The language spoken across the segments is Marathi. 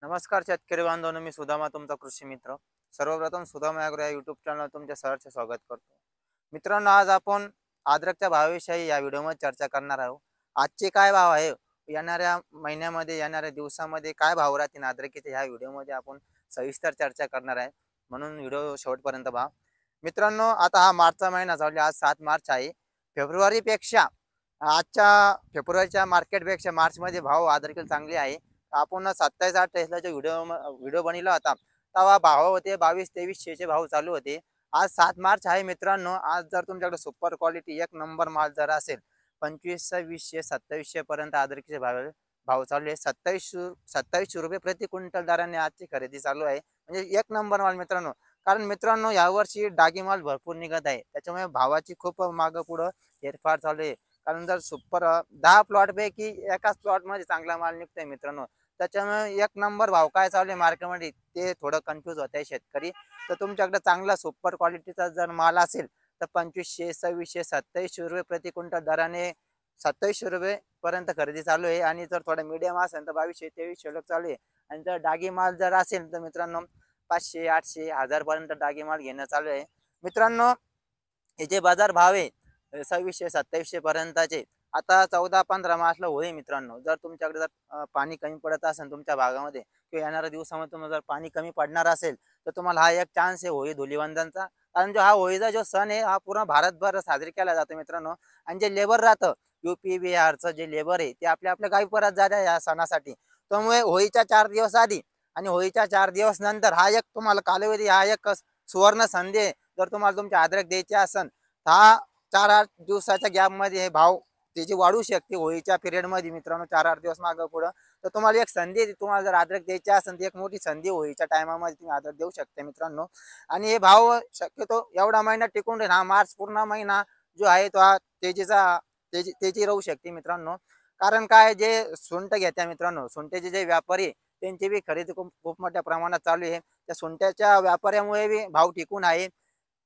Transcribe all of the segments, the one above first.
नमस्कार शेतकरी बांधवांनो, मी सुदामा तुमचा कृषी मित्र. सर्वप्रथम सुदामा ॲग्रो या यूट्यूब चॅनलवर तुमचे सहर्ष स्वागत करतो. मित्रांनो, आज आपण अद्रकच्या भावाविषयी या व्हिडिओमध्ये चर्चा करणार आहोत. आजचे काय भाव आहे, येणाऱ्या महिन्यामध्ये येणाऱ्या दिवसामध्ये काय भाव राहतील अद्रकीचे, ह्या व्हिडिओमध्ये आपण सविस्तर चर्चा करणार आहे. म्हणून व्हिडिओ शेवटपर्यंत पहा. मित्रांनो, आता हा मार्चचा महिना चालू आहे. आज 7 मार्च आहे. फेब्रुवारीपेक्षा आजच्या फेब्रुवारीच्या मार्केटपेक्षा मार्चमध्ये भाव अद्रकीला चांगले आहे. आपण 27-8 टेस्लाचा व्हिडिओ बनवला होता. तेव्हा भाव होते 22-2300 चे भाव चालू होते. आज 7 मार्च आहे मित्रांनो. आज जर तुमच्याकडे सुपर क्वालिटी एक नंबर माल जर असेल, 2500-2600-2700 पर्यंत अद्रकीचे भाव भाव चालू आहे. 2700 रुपये प्रति क्विंटल दराने आजची खरेदी चालू आहे. म्हणजे एक नंबर माल मित्रांनो. कारण मित्रांनो, यावर्षी डागी माल भरपूर निघत आहे. त्याच्यामुळे भावाची खूप मागं पुढं हेरफार चालू आहे. कारण जर सुपर 10 प्लॉट पैकी एकाच प्लॉटमध्ये चांगला माल निघतोय मित्रांनो. त्याच्यामुळे एक नंबर भाव काय चालू आहे मार्केटमध्ये ते थोडं कन्फ्यूज होत आहे शेतकरी. तर तुमच्याकडे चांगला सुपर क्वालिटीचा जर माल असेल तर 2500, 2600, 2700 रुपये प्रति क्विंटल दराने 2700 रुपये पर्यंत खरेदी चालू आहे. आणि जर थोडा मीडियम असेल तर 2200-2300 लोक चालू आहे. आणि जर डागी माल जर असेल तर मित्रांनो 500, 800, 1000 पर्यंत डागी माल घेणं चालू आहे. मित्रांनो, हे जे बाजार भाव आहे 2600-2700 पर्यंतचे, आता 14-15 मार्चला होळी मित्रांनो. जर तुमच्याकडे जर पाणी कमी पडत असेल तुमच्या भागामध्ये किंवा येणाऱ्या दिवसामध्ये तुम्हाला जर पाणी कमी पडणार असेल तर तुम्हाला हा एक चान्स आहे होळी धुलिवंदनचा. कारण जो हा होळीचा जो सण आहे हा पूर्ण भारतभर साजरी केला जातो मित्रांनो. आणि जे लेबर राहतं यूपी बिहारचं जे लेबर आहे ते आपल्या आपल्या गावी परत जातात या सणासाठी. त्यामुळे होळीच्या 4 दिवस आधी आणि होळीच्या 4 दिवस नंतर हा एक तुम्हाला कालावधी, हा एक सुवर्ण संधी आहे. जर तुम्हाला तुमचे अद्रक द्यायचे असेल हा 4-8 दिवसाच्या गॅपमध्ये हे भाव त्याची वाढू शकते. होळीच्या पिरियडमध्ये मित्रांनो 4-8 दिवस मागं पुढं तर तुम्हाला एक संधी आहे. तुम्हाला जर अद्रक द्यायची असेल तर एक मोठी संधी होळीच्या टायमामध्ये तुम्ही अद्रक देऊ शकता मित्रांनो. आणि हे भाव शक्यतो एवढा महिना टिकून राहील. हा मार्च पूर्ण महिना जो आहे तो हा तेजी राहू शकते मित्रांनो. कारण काय, जे सुंठ घेत्या मित्रांनो, सुंठेचे जे व्यापारी त्यांची बी खरेदी खूप खूप मोठ्या प्रमाणात चालू आहे. त्या सुंठ्याच्या व्यापाऱ्यामुळे बी भाव टिकून आहे.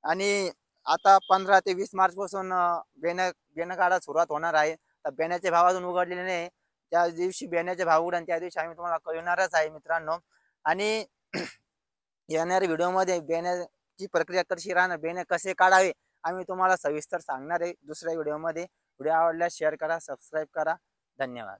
आणि आता 15 ते 20 मार्च पासून बेण्या बेणं काढायला सुरुवात होणार आहे. तर बेण्याचे भाव अजून उघडलेले नाही. त्या दिवशी बेण्याचे भाव उघडन त्या दिवशी आम्ही तुम्हाला कळवणारच आहे मित्रांनो. आणि येणाऱ्या व्हिडिओमध्ये बेण्याची प्रक्रिया कशी राहणार, बेणे कसे काढावे आम्ही तुम्हाला सविस्तर सांगणार आहे दुसऱ्या व्हिडिओमध्ये. व्हिडिओ आवडल्यास शेअर करा, सबस्क्राईब करा. धन्यवाद.